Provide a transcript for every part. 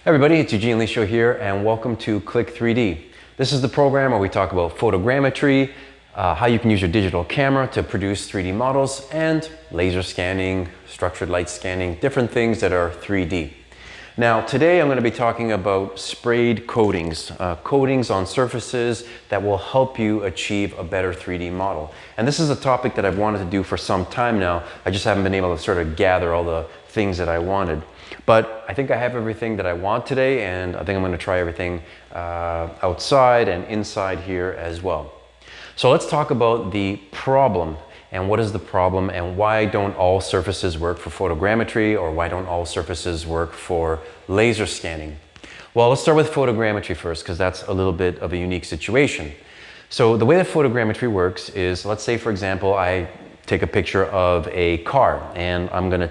Everybody, it's Eugene Liscio here and welcome to Click 3D. This is the program where we talk about photogrammetry, how you can use your digital camera to produce 3D models, and laser scanning, structured light scanning, different things that are 3D. Now today I'm going to be talking about sprayed coatings, coatings on surfaces that will help you achieve a better 3D model. And this is a topic that I've wanted to do for some time now. I just haven't been able to sort of gather all the things that I wanted. But I think I have everything that I want today, and I think I'm going to try everything outside and inside here as well. So let's talk about the problem. And what is the problem, and why don't all surfaces work for photogrammetry, or why don't all surfaces work for laser scanning? Well, let's start with photogrammetry first, because that's a little bit of a unique situation. So the way that photogrammetry works is, let's say for example, I take a picture of a car, and I'm going to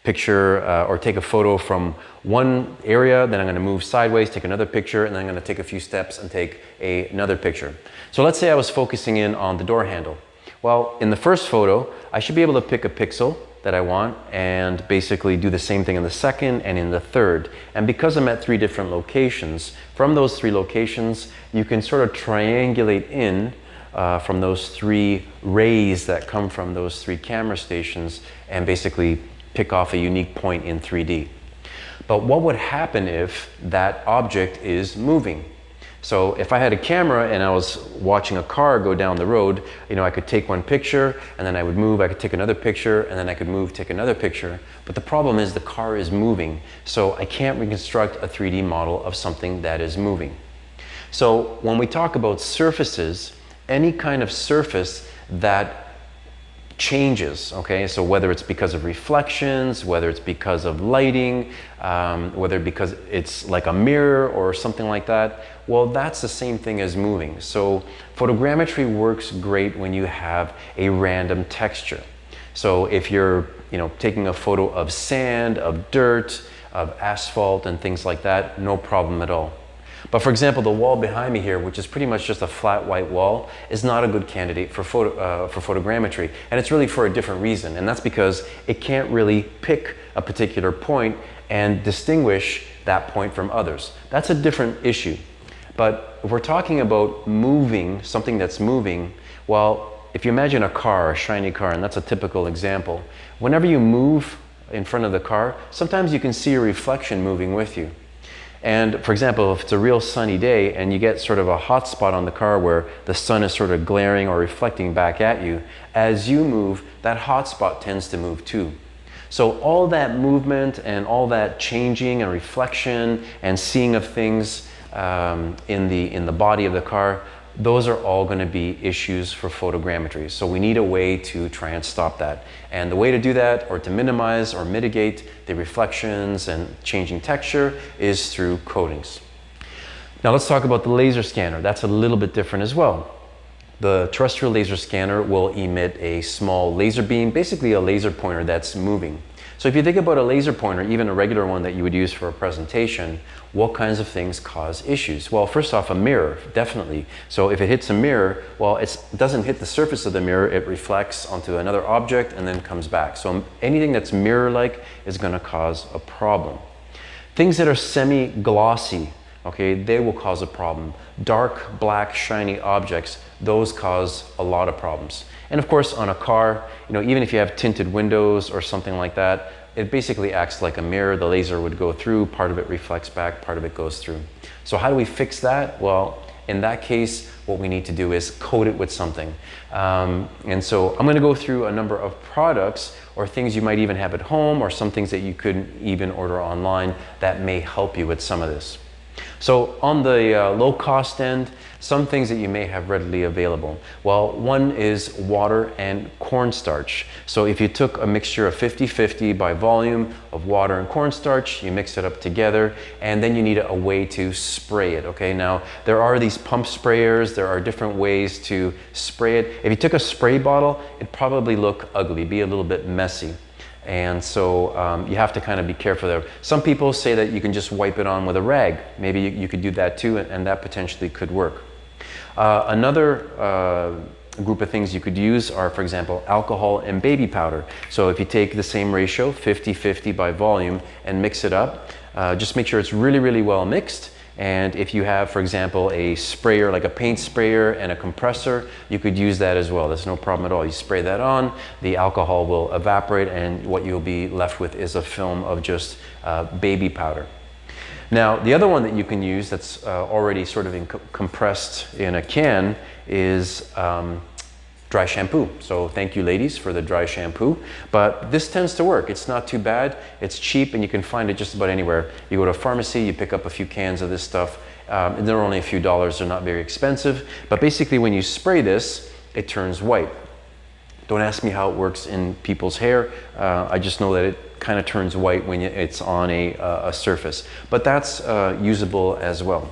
picture or take a photo from one area, then I'm going to move sideways, take another picture, and then I'm going to take a few steps and take another picture. So let's say I was focusing in on the door handle. Well, in the first photo, I should be able to pick a pixel that I want and basically do the same thing in the second and in the third. And because I'm at 3 different locations, from those 3 locations, you can sort of triangulate in from those 3 rays that come from those 3 camera stations and basically pick off a unique point in 3D. But what would happen if that object is moving? So if I had a camera and I was watching a car go down the road, I could take one picture and then I would move, I could take another picture and then I could move, take another picture. But the problem is the car is moving. So I can't reconstruct a 3D model of something that is moving. So when we talk about surfaces, any kind of surface that changes, okay? So whether it's because of reflections, whether it's because of lighting, whether because it's like a mirror or something like that, well, that's the same thing as moving. So photogrammetry works great when you have a random texture. So if you're, taking a photo of sand, of dirt, of asphalt and things like that, no problem at all. But for example, the wall behind me here, which is pretty much just a flat white wall, is not a good candidate for photogrammetry. And it's really for a different reason. And that's because it can't really pick a particular point and distinguish that point from others. That's a different issue. But if we're talking about moving, something that's moving, well, if you imagine a car, a shiny car, and that's a typical example, whenever you move in front of the car, sometimes you can see a reflection moving with you. And for example, if it's a real sunny day and you get sort of a hot spot on the car where the sun is sort of glaring or reflecting back at you, as you move, that hot spot tends to move too. So all that movement and all that changing and reflection and seeing of things in the body of the car, those are all going to be issues for photogrammetry. So we need a way to try and stop that. And the way to do that, or to minimize or mitigate the reflections and changing texture, is through coatings. Now let's talk about the laser scanner. That's a little bit different as well. The terrestrial laser scanner will emit a small laser beam, basically a laser pointer that's moving. So if you think about a laser pointer, even a regular one that you would use for a presentation, what kinds of things cause issues? Well, first off, a mirror, definitely. So if it hits a mirror, well, it doesn't hit the surface of the mirror, it reflects onto another object and then comes back. So anything that's mirror-like is going to cause a problem. Things that are semi-glossy, okay, they will cause a problem. Dark, black, shiny objects, those cause a lot of problems. And of course, on a car, even if you have tinted windows or something like that, it basically acts like a mirror. The laser would go through, part of it reflects back, part of it goes through. So how do we fix that? Well, in that case, what we need to do is coat it with something. And so I'm going to go through a number of products or things you might even have at home, or some things that you could even order online that may help you with some of this. So on the low cost end, some things that you may have readily available. Well, one is water and cornstarch. So if you took a mixture of 50-50 by volume of water and cornstarch, you mix it up together, and then you need a way to spray it, okay? Now, there are these pump sprayers, there are different ways to spray it. If you took a spray bottle, it'd probably look ugly, be a little bit messy. And so you have to kind of be careful there. Some people say that you can just wipe it on with a rag. Maybe you could do that too, and that potentially could work. Another group of things you could use are, for example, alcohol and baby powder. So if you take the same ratio, 50-50 by volume, and mix it up, Just make sure it's really, really well mixed. And if you have, for example, a sprayer, like a paint sprayer and a compressor, you could use that as well. There's no problem at all. You spray that on, the alcohol will evaporate, and what you'll be left with is a film of just baby powder. Now, the other one that you can use that's already sort of compressed in a can is dry shampoo. So thank you, ladies, for the dry shampoo. But this tends to work. It's not too bad. It's cheap, and you can find it just about anywhere. You go to a pharmacy, you pick up a few cans of this stuff. And they're only a few dollars. They're not very expensive. But basically, when you spray this, it turns white. Don't ask me how it works in people's hair. I just know that it kind of turns white when it's on a surface. But that's usable as well.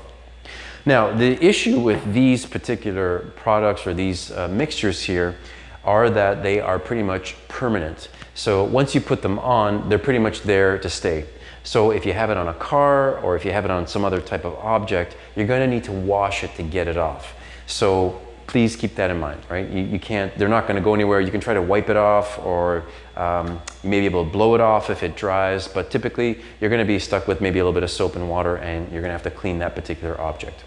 Now, the issue with these particular products or these mixtures here are that they are pretty much permanent. So once you put them on, they're pretty much there to stay. So if you have it on a car or if you have it on some other type of object, you're going to need to wash it to get it off. So please keep that in mind, right? You can't, they're not going to go anywhere. You can try to wipe it off, or you may be able to blow it off if it dries, but typically you're going to be stuck with maybe a little bit of soap and water, and you're going to have to clean that particular object.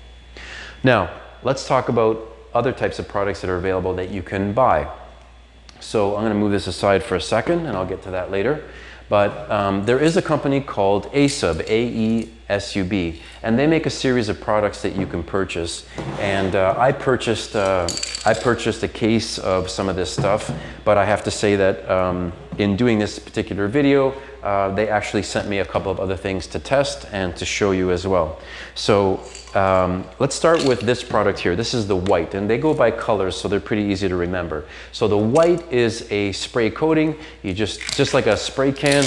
Now, let's talk about other types of products that are available that you can buy. So I'm going to move this aside for a second, and I'll get to that later. But there is a company called Asub, A-E-S-U-B, and they make a series of products that you can purchase. And I purchased a case of some of this stuff, but I have to say that in doing this particular video, they actually sent me a couple of other things to test and to show you as well. So let's start with this product here. This is the white, and they go by colors, so they're pretty easy to remember. So the white is a spray coating. You just like a spray can,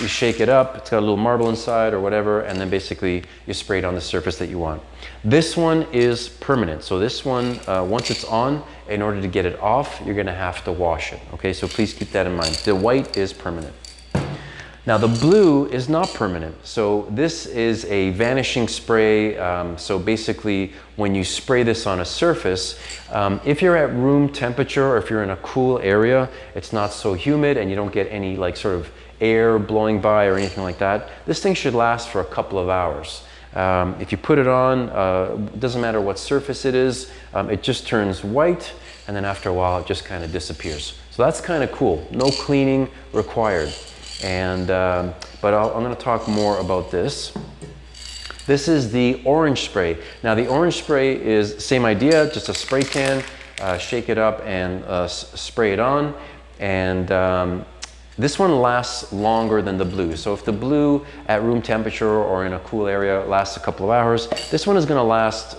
you shake it up. It's got a little marble inside or whatever, and then basically you spray it on the surface that you want. This one is permanent. So this one, once it's on, in order to get it off, you're going to have to wash it. Okay, so please keep that in mind. The white is permanent. Now the blue is not permanent. So this is a vanishing spray. So basically when you spray this on a surface, if you're at room temperature or if you're in a cool area, it's not so humid and you don't get any like sort of air blowing by or anything like that, this thing should last for a couple of hours. If you put it on, it doesn't matter what surface it is, it just turns white, and then after a while it just kind of disappears. So that's kind of cool. No cleaning required. And but I'm going to talk more about this. This is the orange spray. Now the orange spray is same idea, just a spray can, shake it up and spray it on. And this one lasts longer than the blue. So if the blue at room temperature or in a cool area lasts a couple of hours, this one is going to last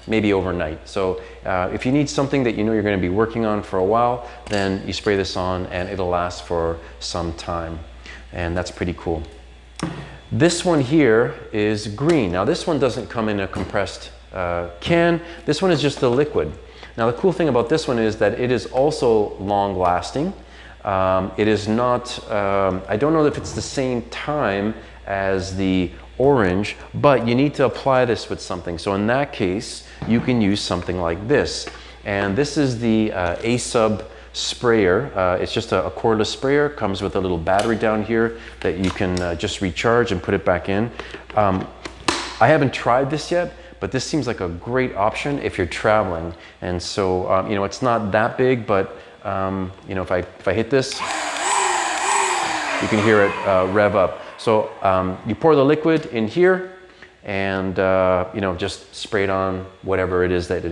maybe overnight. So if you need something that you know you're going to be working on for a while, then you spray this on and it'll last for some time. And that's pretty cool. This one here is green. Now this one doesn't come in a compressed can. This one is just the liquid. Now the cool thing about this one is that it is also long lasting. It is not, I don't know if it's the same time as the orange, but you need to apply this with something. So in that case, you can use something like this. And this is the Asub sprayer. It's just a cordless sprayer. Comes with a little battery down here that you can just recharge and put it back in. I haven't tried this yet, but this seems like a great option if you're traveling. And so, you know, it's not that big, but you know, if I hit this, you can hear it rev up. So you pour the liquid in here and you know, just spray it on whatever it is that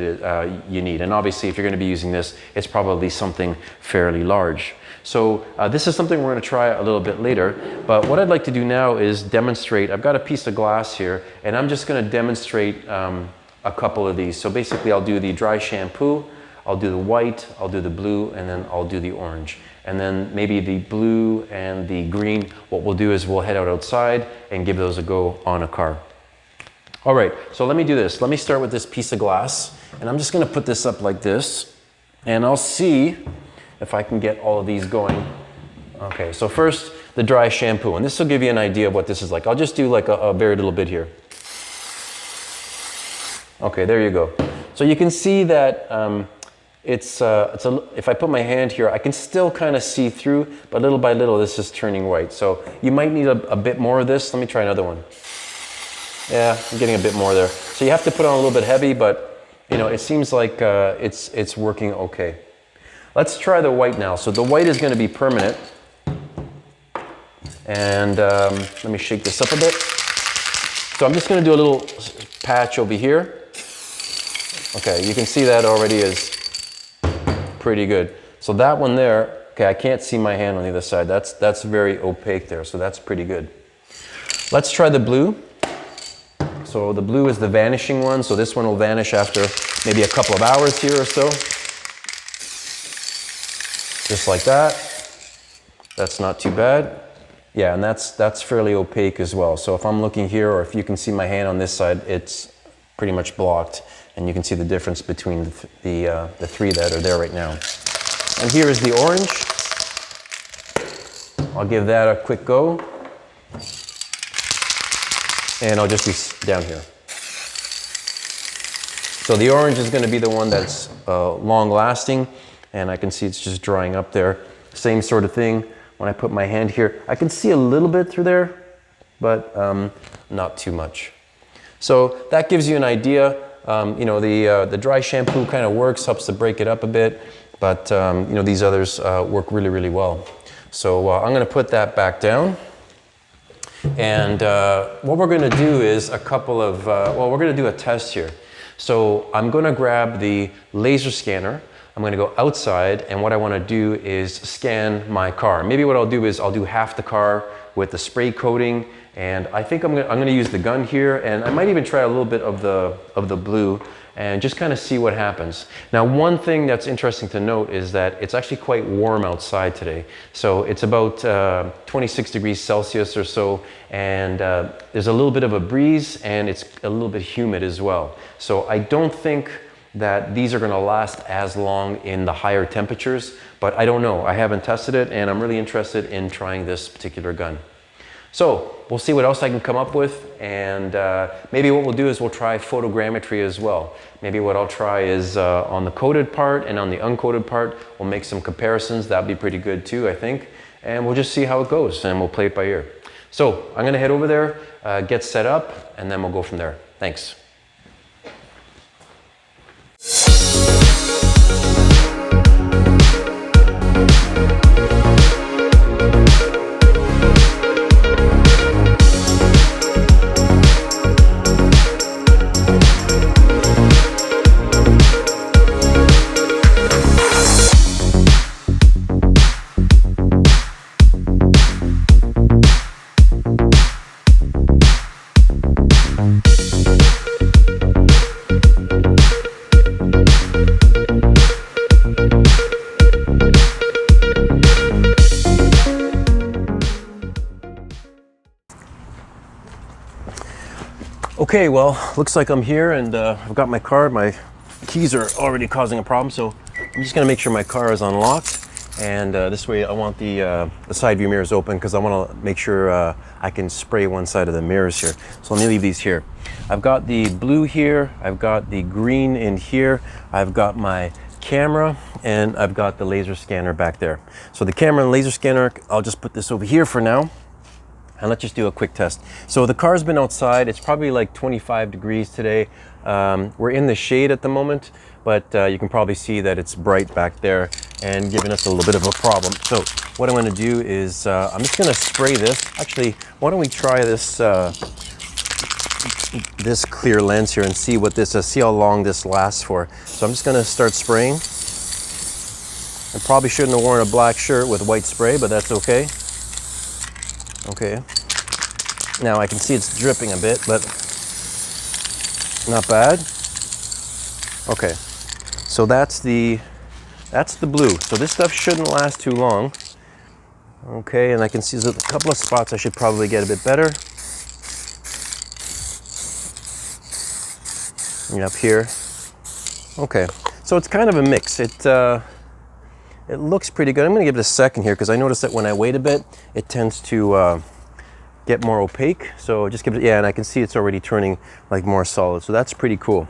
you need. And obviously if you're going to be using this, it's probably something fairly large. So this is something we're going to try a little bit later, but what I'd like to do now is demonstrate. I've got a piece of glass here and I'm just going to demonstrate a couple of these. So basically I'll do the dry shampoo, I'll do the white, I'll do the blue, and then I'll do the orange. And then maybe the blue and the green, what we'll do is we'll head outside and give those a go on a car. All right, so let me do this. Let me start with this piece of glass, and I'm just gonna put this up like this, and I'll see if I can get all of these going. Okay, so first, the dry shampoo, and this will give you an idea of what this is like. I'll just do like a very little bit here. Okay, there you go. So you can see that if I put my hand here, I can still kind of see through, but little by little, this is turning white. So you might need a bit more of this. Let me try another one. Yeah, I'm getting a bit more there. So you have to put on a little bit heavy, but you know, it seems like it's working okay. Let's try the white now. So the white is going to be permanent. And let me shake this up a bit. So I'm just going to do a little patch over here. Okay, you can see that already is pretty good. So that one there, okay, I can't see my hand on the other side. That's very opaque there, so that's pretty good. Let's try the blue. So the blue is the vanishing one, so this one will vanish after maybe a couple of hours here or so. Just like that. That's not too bad. Yeah, and that's fairly opaque as well. So if I'm looking here, or if you can see my hand on this side, it's pretty much blocked, and you can see the difference between the three that are there right now. And here is the orange. I'll give that a quick go. And I'll just be down here. So the orange is going to be the one that's long lasting, and I can see it's just drying up there. Same sort of thing. When I put my hand here, I can see a little bit through there, but not too much. So that gives you an idea. You know, the dry shampoo kind of works, helps to break it up a bit, but you know, these others work really, really well. So I'm going to put that back down. And what we're going to do is a couple of, well, we're going to do a test here. So I'm going to grab the laser scanner. I'm going to go outside, and what I want to do is scan my car. Maybe what I'll do is I'll do half the car with the spray coating, and I think I'm going to use the gun here, and I might even try a little bit of the blue and just kind of see what happens. Now, one thing that's interesting to note is that it's actually quite warm outside today. So it's about 26 degrees Celsius or so, and there's a little bit of a breeze, and it's a little bit humid as well. So I don't think that these are going to last as long in the higher temperatures, but I don't know. I haven't tested it, and I'm really interested in trying this particular gun. So we'll see what else I can come up with, and maybe what we'll do is we'll try photogrammetry as well. Maybe what I'll try is on the coated part and on the uncoated part, we'll make some comparisons. That'd be pretty good too, I think. And we'll just see how it goes, and we'll play it by ear. So I'm gonna head over there, get set up, and then we'll go from there. Thanks. Okay, well, looks like I'm here, and I've got my car. My keys are already causing a problem, so I'm just gonna make sure my car is unlocked, and this way I want the side view mirrors open, because I want to make sure I can spray one side of the mirrors here. So let me leave these here. I've got the blue here, I've got the green in here, I've got my camera, and I've got the laser scanner back there. So the camera and laser scanner, I'll just put this over here for now. And let's just do a quick test. So the car's been outside. It's probably like 25 degrees today. We're in the shade at the moment, but you can probably see that it's bright back there and giving us a little bit of a problem. So what I'm going to do is I'm just going to spray this. Actually, why don't we try this this clear lens here and see what this is, see how long this lasts for. So I'm just going to start spraying. I probably shouldn't have worn a black shirt with white spray, but that's okay. Okay, now I can see it's dripping a bit, but not bad. Okay, so that's the blue. So this stuff shouldn't last too long. Okay, and I can see there's a couple of spots I should probably get a bit better. And up here. Okay, so it's kind of a mix. It looks pretty good. I'm going to give it a second here, because I noticed that when I wait a bit, it tends to get more opaque. So just give it, yeah, and I can see it's already turning like more solid. So that's pretty cool.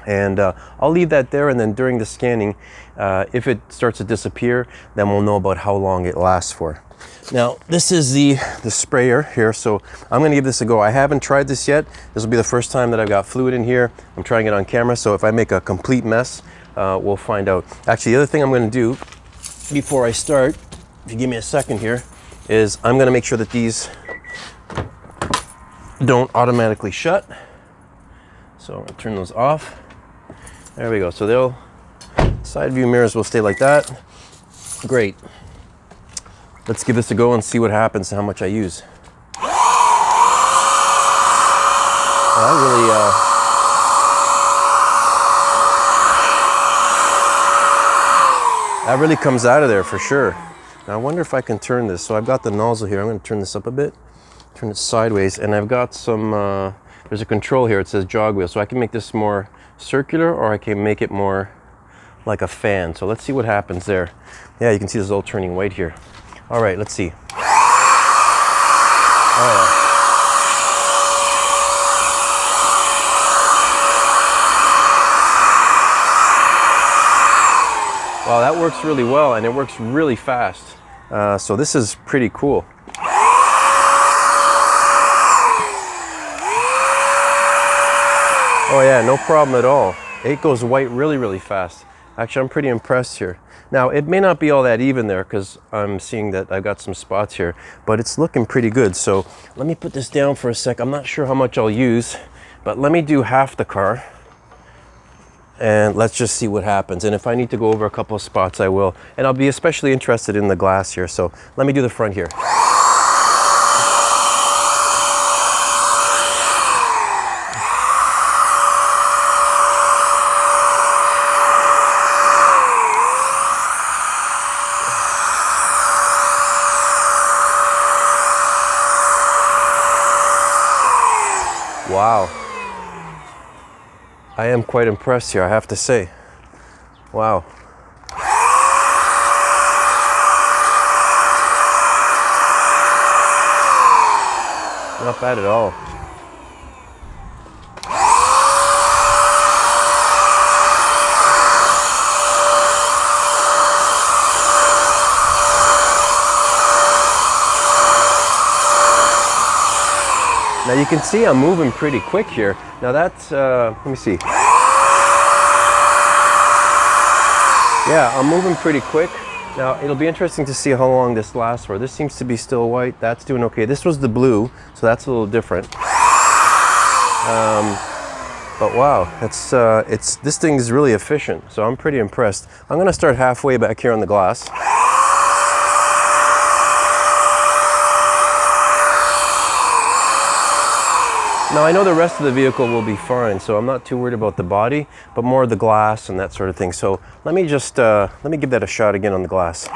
And I'll leave that there, and then during the scanning, if it starts to disappear, then we'll know about how long it lasts for. Now, this is the sprayer here, so I'm gonna give this a go. I haven't tried this yet. This will be the first time that I've got fluid in here. I'm trying it on camera, so if I make a complete mess, we'll find out. Actually, the other thing I'm gonna do before I start, if you give me a second here, is I'm gonna make sure that these don't automatically shut. So I'm gonna turn those off. There we go. So side view mirrors will stay like that. Great. Let's give this a go and see what happens and how much I use. That really comes out of there for sure. Now I wonder if I can turn this. So I've got the nozzle here. I'm going to turn this up a bit, turn it sideways, and I've got some, there's a control here. It says jog wheel. So I can make this more circular, or I can make it more like a fan. So let's see what happens there. Yeah, you can see this all turning white here. All right, let's see. Oh, yeah. Wow, that works really well, and it works really fast. So this is pretty cool. Oh yeah, no problem at all. It goes white really, really fast. Actually, I'm pretty impressed here. Now, it may not be all that even there because I'm seeing that I've got some spots here, but it's looking pretty good. So let me put this down for a sec. I'm not sure how much I'll use, but let me do half the car and let's just see what happens. And if I need to go over a couple of spots, I will. And I'll be especially interested in the glass here. So let me do the front here. Wow. I am quite impressed here, I have to say. Wow. Not bad at all. Now you can see I'm moving pretty quick here. Now that's, let me see. Yeah, I'm moving pretty quick. Now it'll be interesting to see how long this lasts for. This seems to be still white. That's doing okay. This was the blue, so that's a little different. But wow, this thing is really efficient, so I'm pretty impressed. I'm gonna start halfway back here on the glass. Now I know the rest of the vehicle will be fine, so I'm not too worried about the body, but more the glass and that sort of thing. So let me just, let me give that a shot again on the glass.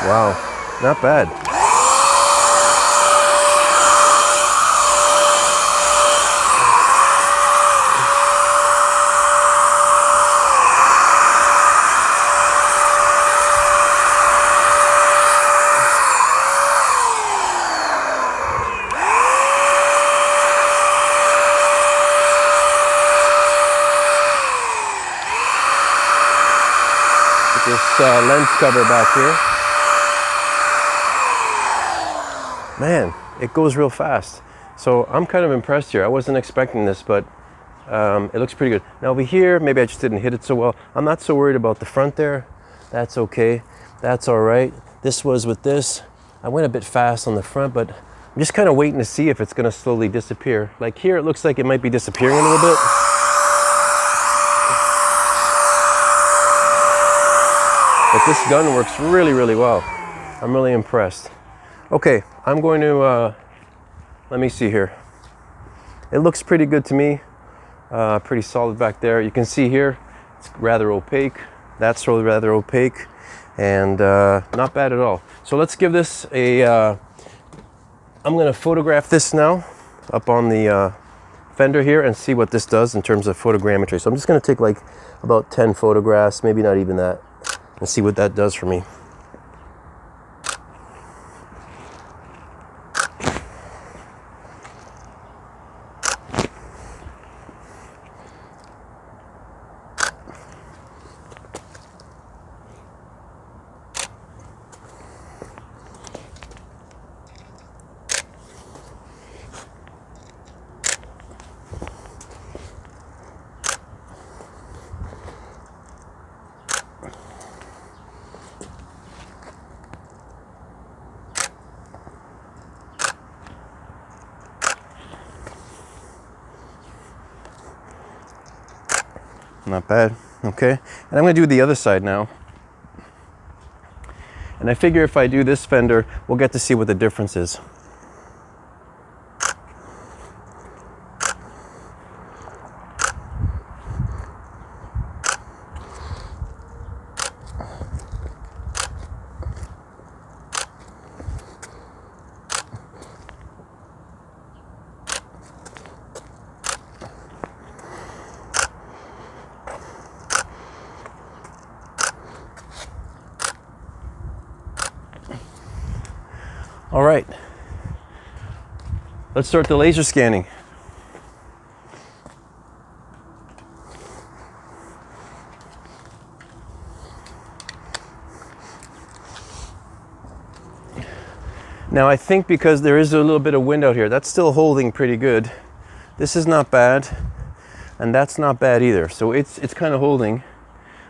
Wow, not bad. This lens cover back here. Man, it goes real fast. So I'm kind of impressed here. I wasn't expecting this, but it looks pretty good. Now over here, maybe I just didn't hit it so well. I'm not so worried about the front there. That's okay. That's all right. This was with this. I went a bit fast on the front, but I'm just kind of waiting to see if it's going to slowly disappear. Like here, it looks like it might be disappearing a little bit. But this gun works really, really well. I'm really impressed. Okay, I'm going to, let me see here. It looks pretty good to me. Pretty solid back there. You can see here, it's rather opaque. That's really rather opaque. And not bad at all. So let's give this a, I'm going to photograph this now up on the fender here and see what this does in terms of photogrammetry. So I'm just going to take like about 10 photographs, maybe not even that, and see what that does for me. Not bad. Okay, and I'm going to do the other side now. And I figure if I do this fender, we'll get to see what the difference is. All right, let's start the laser scanning. Now I think because there is a little bit of wind out here, that's still holding pretty good. This is not bad, and that's not bad either. So it's kind of holding,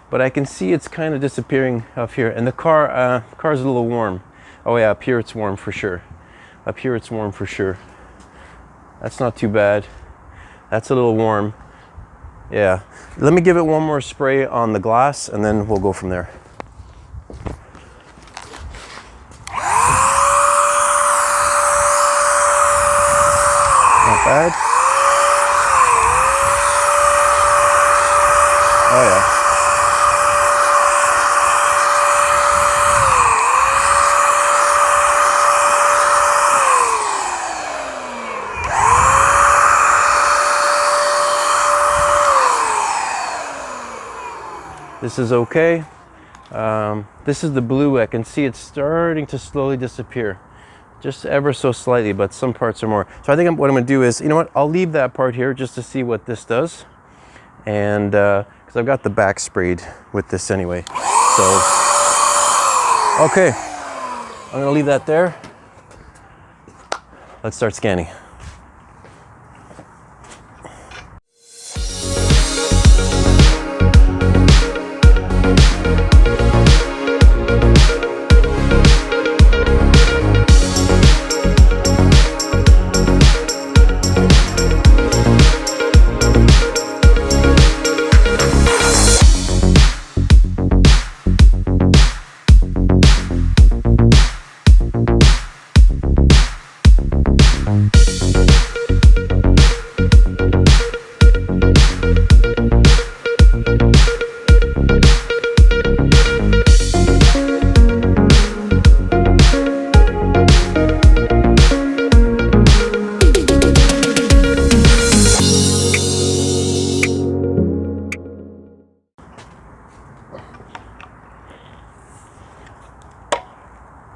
but I can see it's kind of disappearing up here. And the car's a little warm. Oh yeah, up here it's warm for sure. Up here it's warm for sure. That's not too bad. That's a little warm. Yeah. Let me give it one more spray on the glass and then we'll go from there. Not bad. Oh yeah. This is okay. This is the blue. I can see it's starting to slowly disappear, just ever so slightly, but some parts are more. So I think what I'm going to do is, you know what, I'll leave that part here just to see what this does, and because I've got the back sprayed with this anyway. So okay, I'm going to leave that there. Let's start scanning.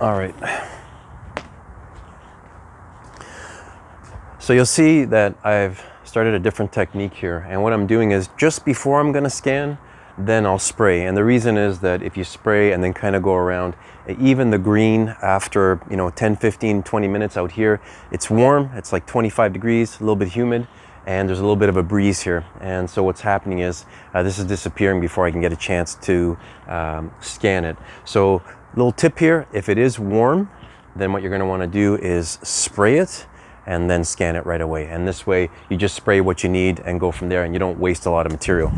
All right. So you'll see that I've started a different technique here. And what I'm doing is just before I'm gonna scan, then I'll spray. And the reason is that if you spray and then kind of go around, even the green after, 10, 15, 20 minutes out here, it's warm, it's like 25 degrees, a little bit humid, and there's a little bit of a breeze here. And so what's happening is this is disappearing before I can get a chance to scan it. So little tip here, if it is warm, then what you're going to want to do is spray it and then scan it right away. And this way you just spray what you need and go from there, and you don't waste a lot of material.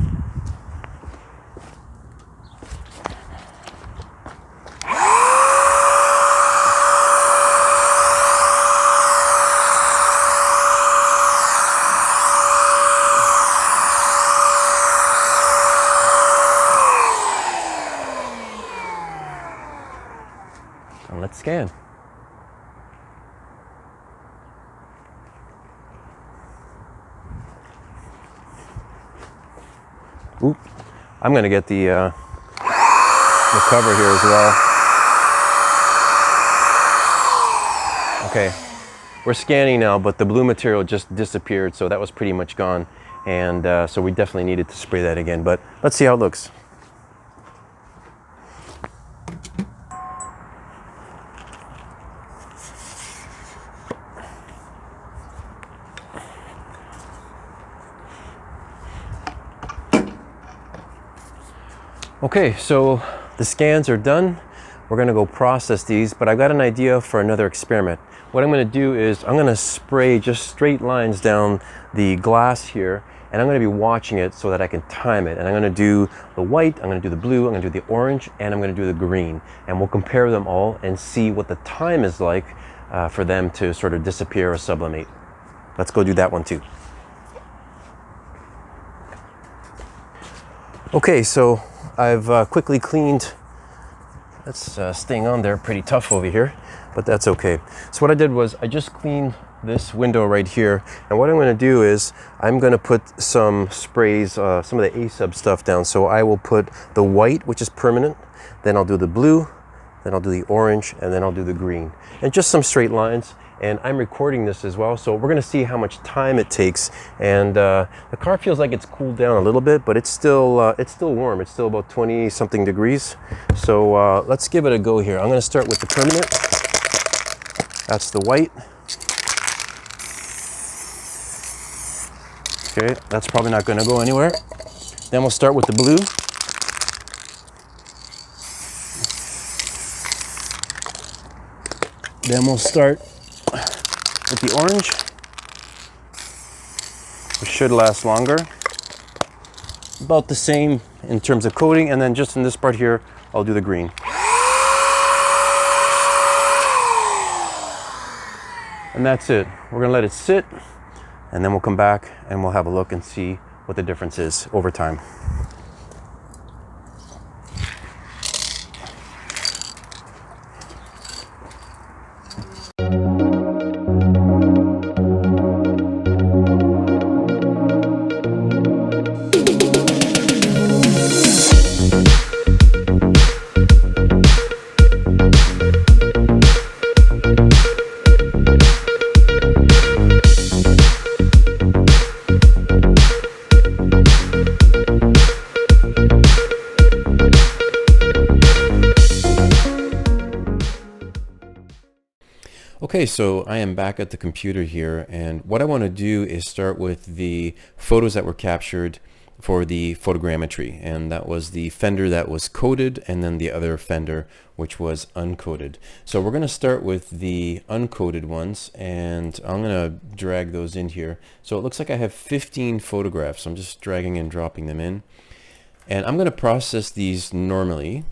And let's scan. Oop. I'm going to get the cover here as well. Okay, we're scanning now, but the blue material just disappeared, so that was pretty much gone. And so we definitely needed to spray that again, but let's see how it looks. Okay, so the scans are done. We're gonna go process these, but I've got an idea for another experiment. What I'm gonna do is I'm gonna spray just straight lines down the glass here, and I'm gonna be watching it so that I can time it. And I'm gonna do the white, I'm gonna do the blue, I'm gonna do the orange, and I'm gonna do the green. And we'll compare them all and see what the time is like for them to sort of disappear or sublimate. Let's go do that one too. Okay, so I've quickly cleaned, that's staying on there pretty tough over here, but that's okay. So what I did was I just cleaned this window right here, and what I'm going to do is I'm going to put some sprays, some of the Asub stuff down. So I will put the white, which is permanent, then I'll do the blue, then I'll do the orange, and then I'll do the green. And just some straight lines. And I'm recording this as well, so we're gonna see how much time it takes. And the car feels like it's cooled down a little bit, but it's still warm. It's still about 20 something degrees. So let's give it a go here. I'm gonna start with the permanent. That's the white. Okay, that's probably not gonna go anywhere. Then we'll start with the blue. Then we'll start with the orange, which should last longer. About the same in terms of coating, and then just in this part here, I'll do the green. And that's it. We're gonna let it sit, and then we'll come back and we'll have a look and see what the difference is over time. Okay, so I am back at the computer here, and what I want to do is start with the photos that were captured for the photogrammetry, and that was the fender that was coated and then the other fender which was uncoated. So we're going to start with the uncoated ones, and I'm going to drag those in here. So it looks like I have 15 photographs. I'm just dragging and dropping them in, and I'm going to process these normally.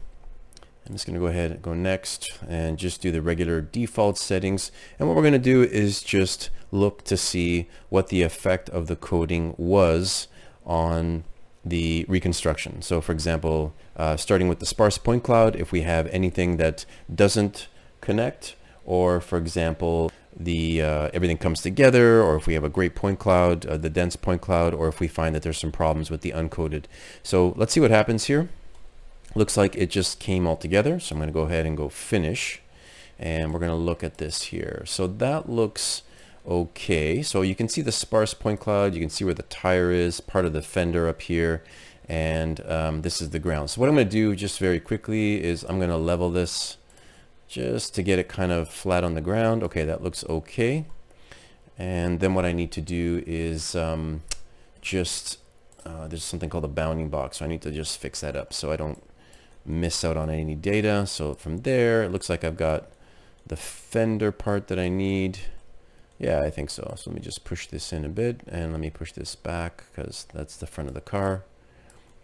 I'm just going to go ahead and go next and just do the regular default settings. And what we're going to do is just look to see what the effect of the coating was on the reconstruction. So for example, starting with the sparse point cloud, if we have anything that doesn't connect, or for example, the everything comes together, or if we have a great point cloud, the dense point cloud, or if we find that there's some problems with the uncoated. So let's see what happens here. Looks like it just came all together. So I'm going to go ahead and go finish, and we're going to look at this here. So that looks okay. So you can see the sparse point cloud. You can see where the tire is, part of the fender up here, and this is the ground. So what I'm going to do just very quickly is I'm going to level this just to get it kind of flat on the ground. Okay, that looks okay. And then what I need to do is there's something called a bounding box. So I need to just fix that up so I don't miss out on any data. So from there, it looks like I've got the fender part that I need. Yeah, I think so. So let me just push this in a bit, and let me push this back because that's the front of the car.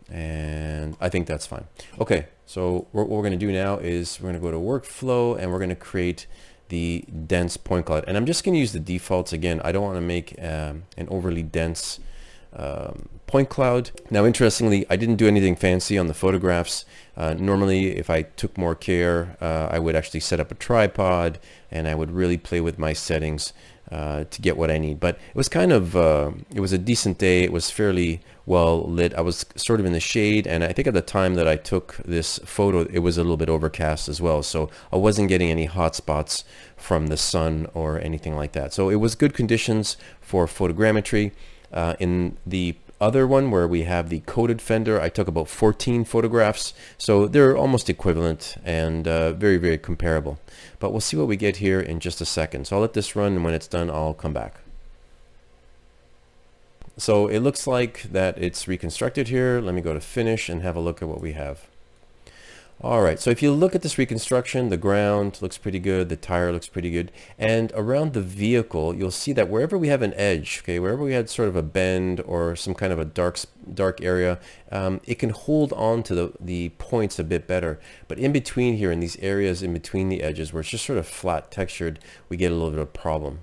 And I think that's fine. Okay, so what we're going to do now is we're going to go to workflow, and we're going to create the dense point cloud. And I'm just going to use the defaults again. I don't want to make an overly dense point cloud. Now, interestingly, I didn't do anything fancy on the photographs. Normally, if I took more care, I would actually set up a tripod, and I would really play with my settings to get what I need. But it was kind of, it was a decent day. It was fairly well lit. I was sort of in the shade, and I think at the time that I took this photo, it was a little bit overcast as well. So I wasn't getting any hot spots from the sun or anything like that. So it was good conditions for photogrammetry. In the other one where we have the coated fender, I took about 14 photographs. So they're almost equivalent and very, very comparable. But we'll see what we get here in just a second. So I'll let this run, and when it's done, I'll come back. So it looks like that it's reconstructed here. Let me go to finish and have a look at what we have. All right, so if you look at this reconstruction, the ground looks pretty good, the tire looks pretty good, and around the vehicle, you'll see that wherever we have an edge, okay, wherever we had sort of a bend or some kind of a dark area, it can hold on to the points a bit better. But in between here, in these areas in between the edges, where it's just sort of flat textured, we get a little bit of a problem.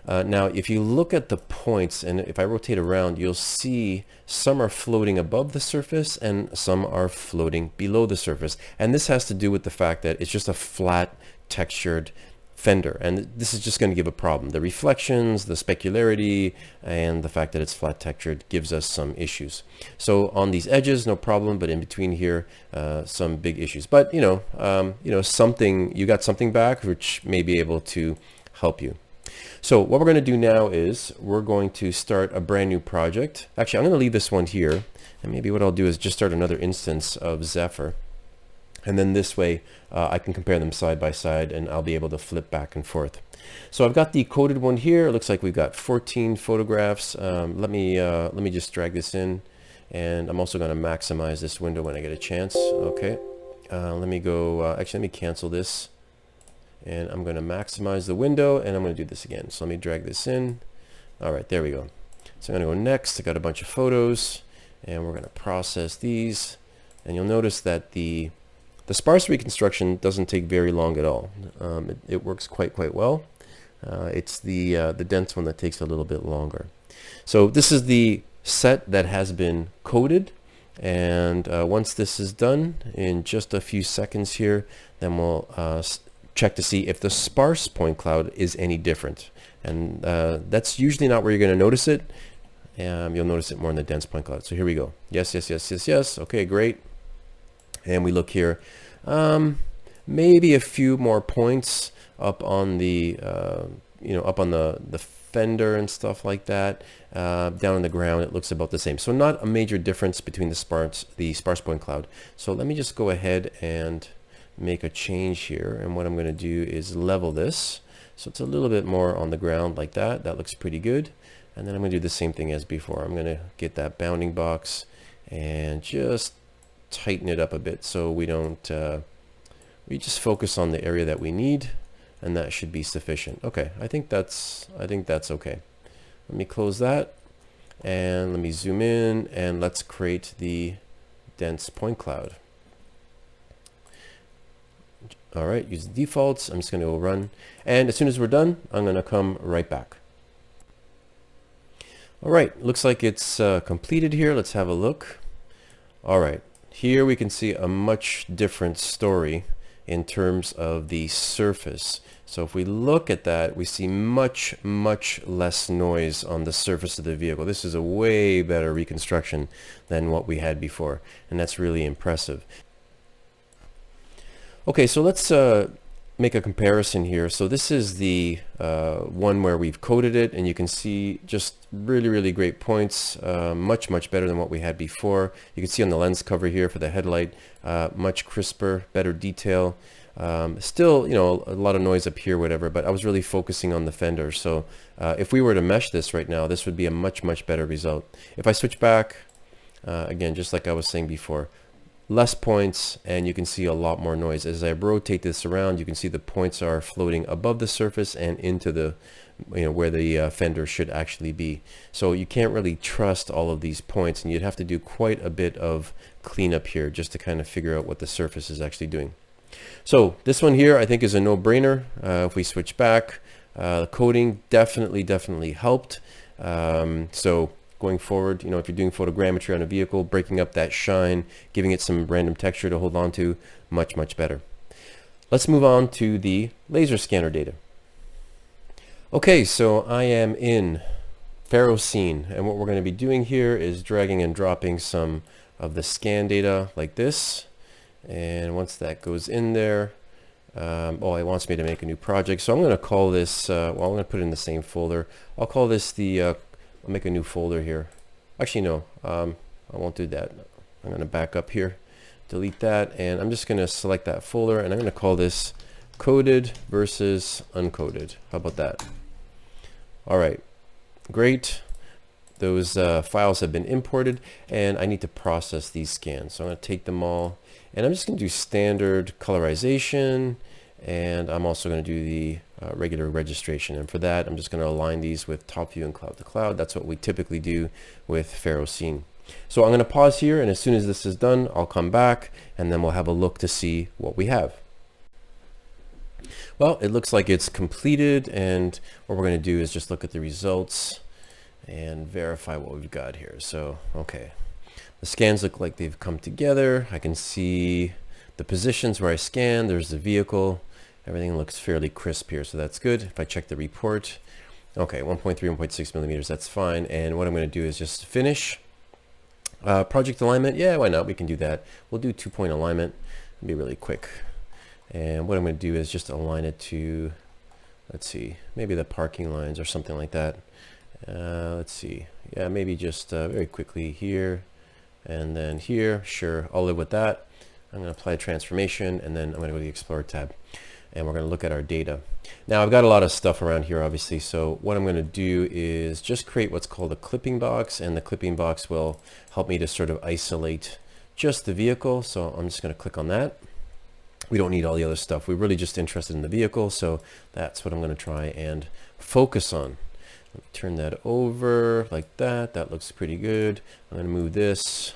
Now, if you look at the points, and if I rotate around, you'll see some are floating above the surface and some are floating below the surface. And this has to do with the fact that it's just a flat textured fender. And this is just going to give a problem. The reflections, the specularity, and the fact that it's flat textured gives us some issues. So on these edges, no problem, but in between here, some big issues. But you got something back which may be able to help you. So what we're going to do now is we're going to start a brand new project. Actually, I'm going to leave this one here, and maybe what I'll do is just start another instance of Zephyr, and then this way I can compare them side by side, and I'll be able to flip back and forth. So I've got the coated one here. It looks like we've got 14 photographs. Let me just drag this in, and I'm also going to maximize this window when I get a chance. Okay, let me go. Actually, let me cancel this. And I'm going to maximize the window, and I'm going to do this again. So let me drag this in. All right, there we go. So I'm going to go next. I got a bunch of photos, and we're going to process these. And you'll notice that the sparse reconstruction doesn't take very long at all. It works quite well. It's the dense one that takes a little bit longer. So this is the set that has been coated. And once this is done, in just a few seconds here, then we'll check to see if the sparse point cloud is any different. And that's usually not where you're going to notice it. You'll notice it more in the dense point cloud. So here we go. Yes. Okay, great. And we look here. Maybe a few more points up on the up on the fender and stuff like that. Down on the ground, it looks about the same. So not a major difference between the sparse point cloud. So let me just go ahead and make a change here, and what I'm going to do is level this so it's a little bit more on the ground like that. That looks pretty good. And then I'm going to do the same thing as before. I'm going to get that bounding box and just tighten it up a bit so we don't we just focus on the area that we need, and that should be sufficient. Okay, I think that's okay. Let me close that, and let me zoom in, and let's create the dense point cloud. All right, use the defaults. I'm just going to go run. And as soon as we're done, I'm going to come right back. All right, looks like it's completed here. Let's have a look. All right, here we can see a much different story in terms of the surface. So if we look at that, we see much less noise on the surface of the vehicle. This is a way better reconstruction than what we had before, and that's really impressive. Okay, so let's make a comparison here. So this is the one where we've coated it, and you can see just really great points, much better than what we had before. You can see on the lens cover here for the headlight, much crisper, better detail. Still, a lot of noise up here, whatever, but I was really focusing on the fender. So if we were to mesh this right now, this would be a much better result. If I switch back, again, just like I was saying before, less points, and you can see a lot more noise. As I rotate this around, you can see the points are floating above the surface and into the, where the fender should actually be. So you can't really trust all of these points, and you'd have to do quite a bit of cleanup here just to kind of figure out what the surface is actually doing. So this one here, I think, is a no-brainer. If we switch back, the coating definitely helped. So going forward, if you're doing photogrammetry on a vehicle, breaking up that shine, giving it some random texture to hold on to, much better. Let's move on to the laser scanner data. Okay, so I am in ferrocene. And what we're going to be doing here is dragging and dropping some of the scan data like this. And once that goes in there, oh, it wants me to make a new project. So I'm going to call this, well, I'm going to put it in the same folder. I'll call this the, I'll make a new folder here. Actually, no, I won't do that. I'm going to back up here, delete that, and I'm just going to select that folder, and I'm going to call this coded versus uncoded. How about that? All right, great. Those files have been imported, and I need to process these scans. So I'm going to take them all, and I'm just going to do standard colorization, and I'm also going to do the regular registration. And for that, I'm just going to align these with top view and cloud to cloud. That's what we typically do with ferrocene. So I'm going to pause here, and as soon as this is done, I'll come back, and then we'll have a look to see what we have. Well, it looks like it's completed, and what we're going to do is just look at the results and verify what we've got here. So, okay, the scans look like they've come together. I can see the positions where I scanned. There's the vehicle. Everything looks fairly crisp here, so that's good. If I check the report, okay, 1.3, 1.6 millimeters, that's fine. And what I'm going to do is just finish. Project alignment, yeah, why not? We can do that. We'll do 2-point alignment. It'll be really quick. And what I'm going to do is just align it to, let's see, maybe the parking lines or something like that. Let's see, yeah, maybe just very quickly here and then here. Sure, I'll live with that. I'm going to apply transformation, and then I'm going to go to the Explorer tab, and we're going to look at our data. Now, I've got a lot of stuff around here, obviously, so what I'm going to do is just create what's called a clipping box, and the clipping box will help me to sort of isolate just the vehicle. So I'm just going to click on that. We don't need all the other stuff. We're really just interested in the vehicle, so that's what I'm going to try and focus on. Let me turn that over like that. That looks pretty good. I'm going to move this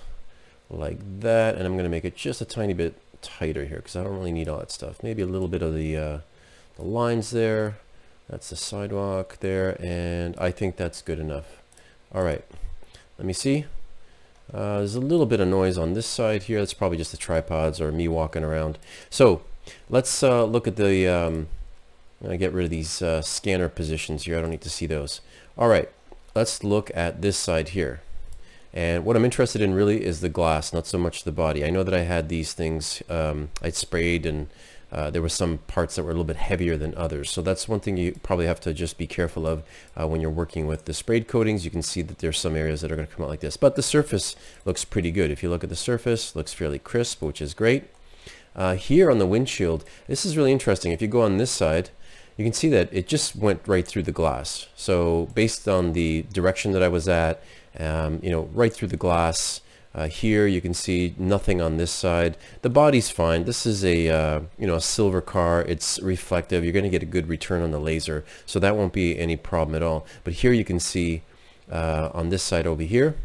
like that, and I'm going to make it just a tiny bit tighter here because I don't really need all that stuff. Maybe a little bit of the lines there. That's the sidewalk there, and I think that's good enough. All right, let me see. There's a little bit of noise on this side here. That's probably just the tripods or me walking around. So let's look at the, I'm gonna get rid of these scanner positions here. I don't need to see those. All right, let's look at this side here. And what I'm interested in really is the glass, not so much the body. I know that I had these things, I sprayed, and there were some parts that were a little bit heavier than others. So that's one thing you probably have to just be careful of when you're working with the sprayed coatings. You can see that there's some areas that are going to come out like this, but the surface looks pretty good. If you look at the surface, it looks fairly crisp, which is great. Here on the windshield, this is really interesting. If you go on this side, you can see that it just went right through the glass. So based on the direction that I was at, you know, right through the glass. Here you can see nothing on this side. The body's fine. This is a you know, a silver car. It's reflective. You're going to get a good return on the laser, so that won't be any problem at all. But here you can see on this side over here,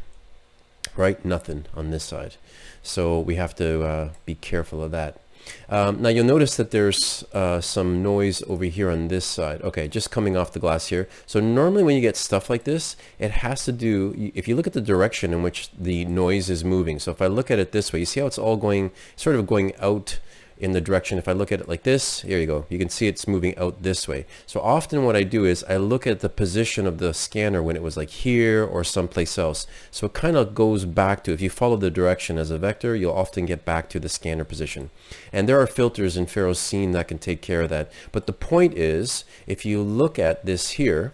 right, nothing on this side. So we have to be careful of that. Now you'll notice that there's some noise over here on this side. Okay, just coming off the glass here. So normally when you get stuff like this, it has to do, if you look at the direction in which the noise is moving. So if I look at it this way, you see how it's all going, sort of going out in the direction. If I look at it like this, here you go, you can see it's moving out this way. So often what I do is I look at the position of the scanner when it was like here or someplace else. So it kind of goes back to, if you follow the direction as a vector, you'll often get back to the scanner position. And there are filters in ferrocene that can take care of that. But the point is, if you look at this here,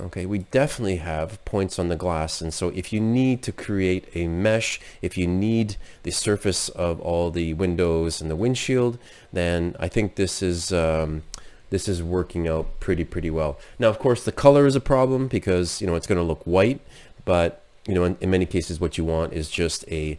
okay, we definitely have points on the glass, and so if you need to create a mesh, if you need the surface of all the windows and the windshield, then I think this is working out pretty well. Now, of course, the color is a problem because, you know, it's going to look white, but you know, in many cases, what you want is just a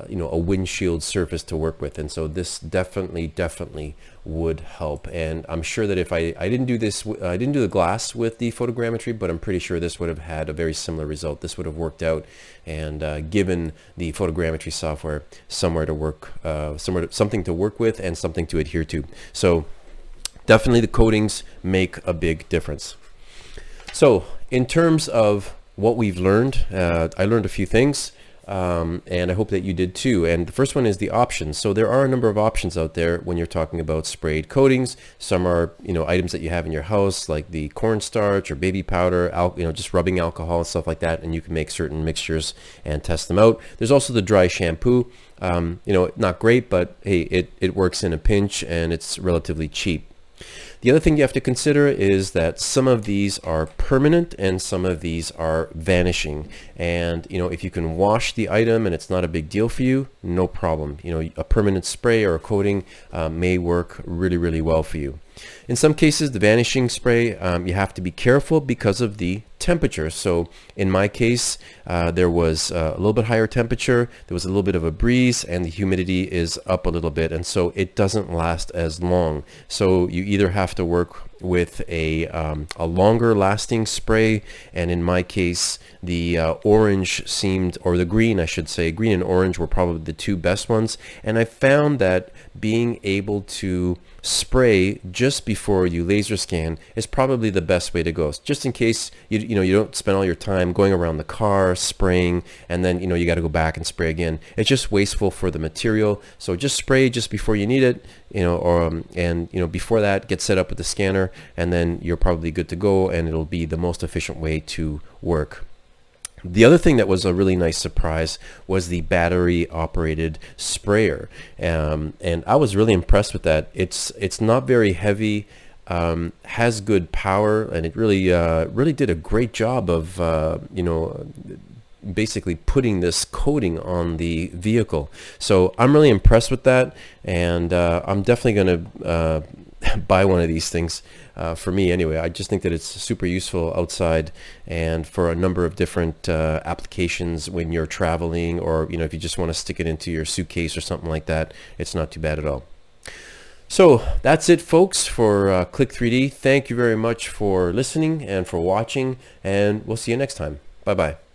you know, a windshield surface to work with, and so this definitely would help. And I'm sure that if I didn't do this, I didn't do the glass with the photogrammetry, but I'm pretty sure this would have had a very similar result. This would have worked out, and given the photogrammetry software somewhere to work, something to work with and something to adhere to. So definitely the coatings make a big difference. So in terms of what we've learned, I learned a few things. and I hope that you did too. And the first one is the options. So there are a number of options out there when you're talking about sprayed coatings. Some are, items that you have in your house, like the cornstarch or baby powder, just rubbing alcohol and stuff like that, and you can make certain mixtures and test them out. There's also the dry shampoo. Not great, but hey, it works in a pinch, and it's relatively cheap. The other thing you have to consider is that some of these are permanent and some of these are vanishing. And if you can wash the item and it's not a big deal for you, no problem. A permanent spray or a coating may work really, really well for you. In some cases, the vanishing spray, you have to be careful because of the temperature. So in my case, there was a little bit higher temperature, there was a little bit of a breeze, and the humidity is up a little bit, and so it doesn't last as long. So you either have to work with a longer lasting spray, and in my case the orange seemed, or the green I should say, green and orange were probably the two best ones. And I found that being able to spray just before you laser scan is probably the best way to go, just in case you don't spend all your time going around the car spraying and then you got to go back and spray again. It's just wasteful for the material. So just spray just before you need it, before that, get set up with the scanner, and then you're probably good to go, and it'll be the most efficient way to work. The other thing that was a really nice surprise was the battery operated sprayer, and I was really impressed with that. It's not very heavy, has good power, and it really did a great job of basically putting this coating on the vehicle. So I'm really impressed with that, and I'm definitely going to buy one of these things. For me anyway. I just think that it's super useful outside and for a number of different applications when you're traveling, or if you just want to stick it into your suitcase or something like that. It's not too bad at all. So that's it, folks, for Click 3D. Thank you very much for listening and for watching, and we'll see you next time. Bye bye.